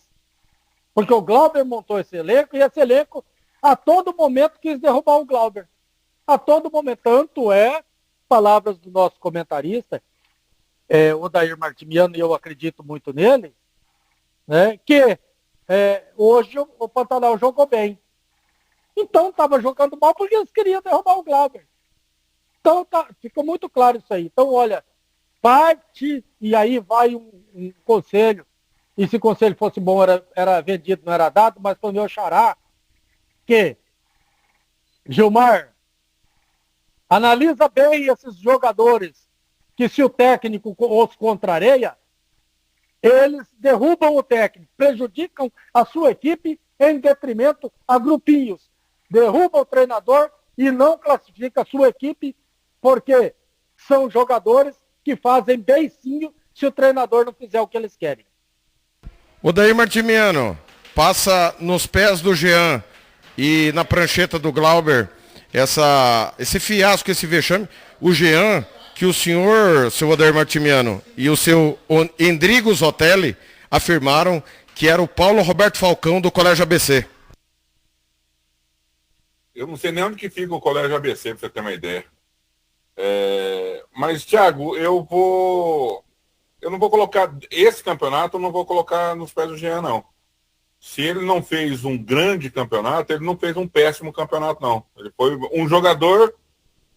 Porque o Glauber montou esse elenco, e esse elenco a todo momento quis derrubar o Glauber. A todo momento. Tanto palavras do nosso comentarista, o Odair Martimiano, e eu acredito muito nele, né, que hoje o Pantanal jogou bem. Então estava jogando mal porque eles queriam derrubar o Glauber. Então ficou muito claro isso aí. Então, olha, parte, e aí vai um conselho, e se o conselho fosse bom, era vendido, não era dado, mas foi o meu xará, que, Gilmar, analisa bem esses jogadores, que se o técnico os contraria, eles derrubam o técnico, prejudicam a sua equipe em detrimento a grupinhos. Derrubam o treinador e não classifica a sua equipe, porque são jogadores que fazem beicinho se o treinador não fizer o que eles querem. Odair Martimiano, passa nos pés do Jean e na prancheta do Glauber esse fiasco, esse vexame. O Jean, que o senhor, seu Odair Martimiano, e o seu Endrigo Zotelli afirmaram que era o Paulo Roberto Falcão do Colégio ABC. Eu não sei nem onde que fica o Colégio ABC, para você ter uma ideia. Mas, Thiago, eu não vou colocar esse campeonato, eu não vou colocar nos pés do Jean, não. Se ele não fez um grande campeonato, ele não fez um péssimo campeonato, não. Ele foi um jogador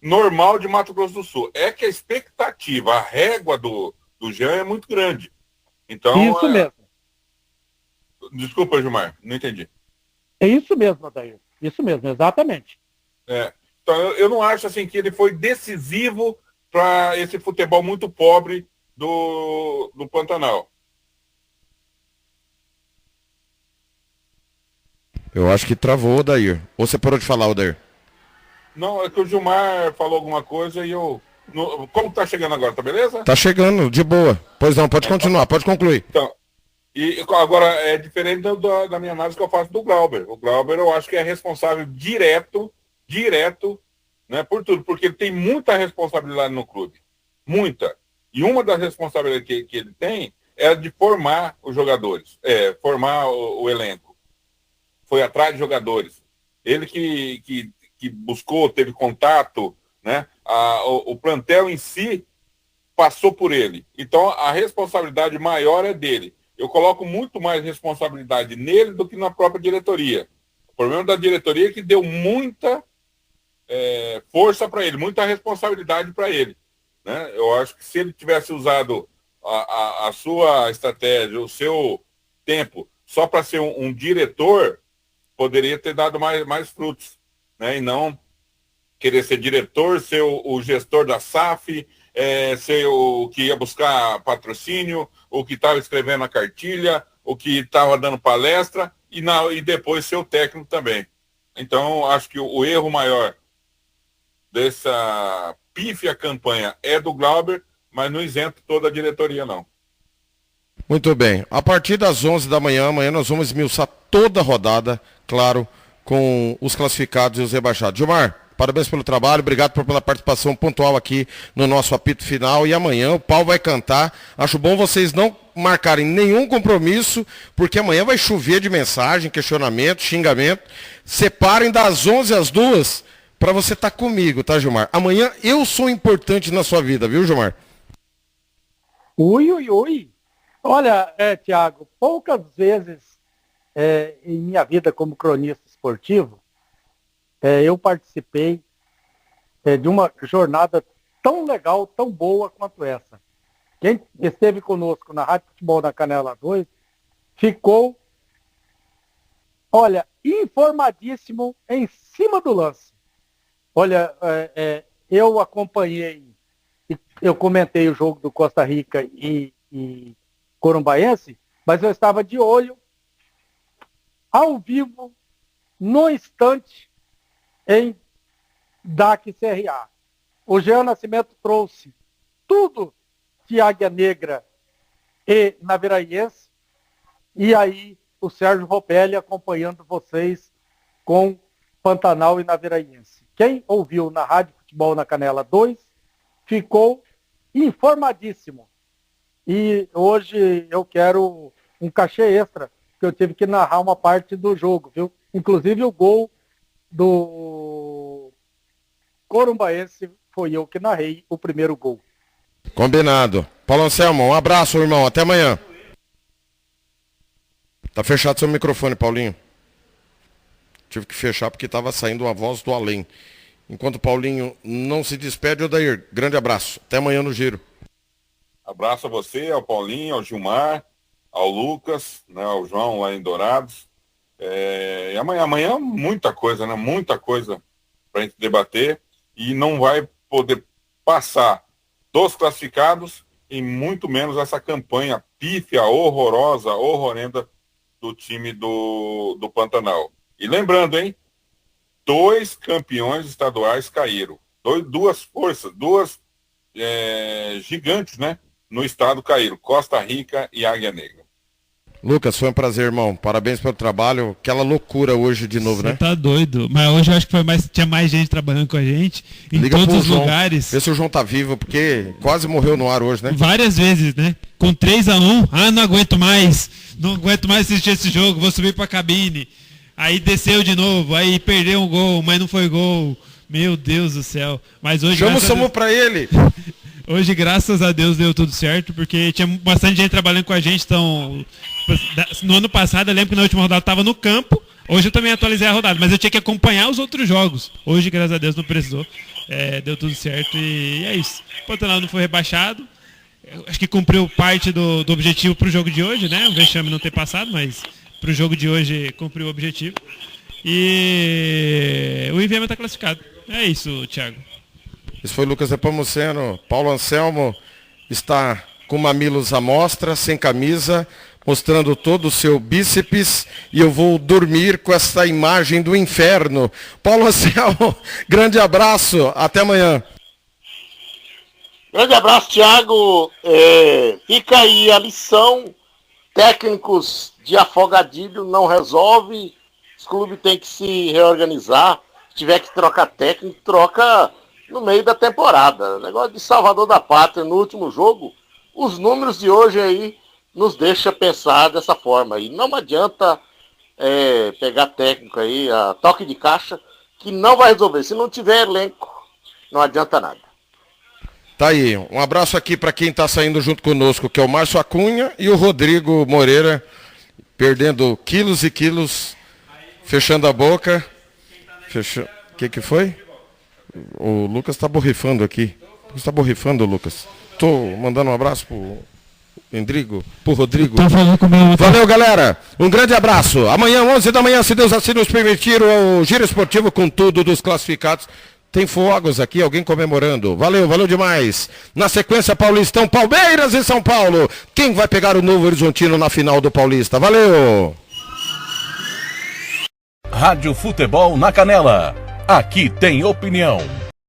normal de Mato Grosso do Sul. É que a expectativa, a régua do Jean é muito grande. Então, isso mesmo. Desculpa, Gilmar, não entendi. É isso mesmo, Odair. Isso mesmo, exatamente. Então eu não acho assim que ele foi decisivo para esse futebol muito pobre do Pantanal. Eu acho que travou, Odair. Ou você parou de falar, Odair? Não, é que o Gilmar falou alguma coisa e eu... Como tá chegando agora, tá beleza? Tá chegando, de boa. Pois não, pode continuar, pode concluir. Então, e agora é diferente da minha análise que eu faço do Glauber. O Glauber eu acho que é responsável direto, né, por tudo, porque ele tem muita responsabilidade no clube. Muita. E uma das responsabilidades que ele tem é de formar os jogadores, formar o elenco. Foi atrás de jogadores. Ele que buscou, teve contato, né? O plantel em si passou por ele. Então, a responsabilidade maior é dele. Eu coloco muito mais responsabilidade nele do que na própria diretoria. O problema da diretoria é que deu muita força para ele, muita responsabilidade para ele. Né? Eu acho que se ele tivesse usado a sua estratégia, o seu tempo, só para ser um diretor, poderia ter dado mais frutos. Né? E não querer ser diretor, ser o gestor da SAF, ser o que ia buscar patrocínio, o que estava escrevendo a cartilha, o que estava dando palestra, e depois ser o técnico também. Então, acho que o erro maior dessa pífia campanha é do Glauber, mas não isenta toda a diretoria, não. Muito bem. A partir das 11 da manhã, amanhã nós vamos esmiuçar toda a rodada, claro, com os classificados e os rebaixados. Gilmar, parabéns pelo trabalho, obrigado pela participação pontual aqui no nosso apito final. E amanhã o pau vai cantar. Acho bom vocês não marcarem nenhum compromisso, porque amanhã vai chover de mensagem, questionamento, xingamento. Separem das 11 às 2 para você estar comigo, tá, Gilmar? Amanhã eu sou importante na sua vida, viu, Gilmar? Ui. Olha, Thiago, poucas vezes em minha vida como cronista esportivo, eu participei de uma jornada tão legal, tão boa quanto essa. Quem esteve conosco na Rádio Futebol da Canela 2 ficou, olha, informadíssimo em cima do lance. Olha, eu acompanhei, eu comentei o jogo do Costa Rica e Corumbaense, mas eu estava de olho, ao vivo, no instante, em DAC CRA. O Jean Nascimento trouxe tudo de Águia Negra e Naviraense, e aí o Sérgio Ropelli acompanhando vocês com Pantanal e Naviraense. Quem ouviu na Rádio Futebol na Canela 2 ficou informadíssimo. E hoje eu quero um cachê extra, porque eu tive que narrar uma parte do jogo, viu? Inclusive o gol do Corumbaense foi eu que narrei o primeiro gol. Combinado. Paulo Anselmo, um abraço, irmão. Até amanhã. Tá fechado seu microfone, Paulinho. Tive que fechar porque estava saindo uma voz do além. Enquanto o Paulinho não se despede, Odair, grande abraço. Até amanhã no Giro. Abraço a você, ao Paulinho, ao Gilmar, ao Lucas, né, ao João lá em Dourados. E amanhã muita coisa, né? Muita coisa para a gente debater. E não vai poder passar dos classificados e muito menos essa campanha pífia, horrorosa, horrorenda do time do Pantanal. E lembrando, hein? 2 campeões estaduais caíram. Duas forças, duas gigantes, né? No estado caíram. Costa Rica e Águia Negra. Lucas, foi um prazer, irmão. Parabéns pelo trabalho. Aquela loucura hoje de novo, né? Tá doido. Mas hoje eu acho que tinha mais gente trabalhando com a gente. Em Liga todos os João, lugares. vê se o João tá vivo, porque quase morreu no ar hoje, né? Várias vezes, né? Com 3-1. Não aguento mais. Não aguento mais assistir esse jogo. Vou subir pra cabine. Aí desceu de novo. Aí perdeu um gol, mas não foi gol. Meu Deus do céu. Mas hoje... Chama o SAMU pra ele. Hoje, graças a Deus, deu tudo certo, porque tinha bastante gente trabalhando com a gente. Então, no ano passado, eu lembro que na última rodada estava no campo. Hoje eu também atualizei a rodada, mas eu tinha que acompanhar os outros jogos. Hoje, graças a Deus, não precisou. Deu tudo certo e é isso. O Pantanal não foi rebaixado. Acho que cumpriu parte do objetivo para o jogo de hoje, né? O vexame não ter passado, mas para o jogo de hoje cumpriu o objetivo. E o Enviema está classificado. É isso, Thiago. Esse foi Lucas Nepomuceno. Paulo Anselmo está com mamilos à mostra, sem camisa, mostrando todo o seu bíceps, e eu vou dormir com essa imagem do inferno. Paulo Anselmo, grande abraço, até amanhã. Grande abraço, Thiago. Fica aí a lição. Técnicos de afogadilho não resolve. Os clubes têm que se reorganizar. Se tiver que trocar técnico, troca no meio da temporada. Negócio de Salvador da Pátria no último jogo. Os números de hoje aí nos deixa pensar dessa forma aí. Não adianta pegar técnico aí, a toque de caixa, que não vai resolver. Se não tiver elenco, não adianta nada. Tá aí, um abraço aqui para quem está saindo junto conosco, que é o Márcio Acunha e o Rodrigo Moreira, perdendo quilos e quilos, fechando a boca. O que foi? O Lucas está borrifando aqui. Você está borrifando, Lucas? Tô mandando um abraço pro Rodrigo. Valeu, galera. Um grande abraço. Amanhã, 11 da manhã, se Deus assim nos permitir, o Giro Esportivo com tudo dos classificados. Tem fogos aqui, alguém comemorando. Valeu demais. Na sequência, Paulistão, Palmeiras e São Paulo. Quem vai pegar o Novo Horizontino na final do Paulista? Valeu! Rádio Futebol na Canela. Aqui tem opinião.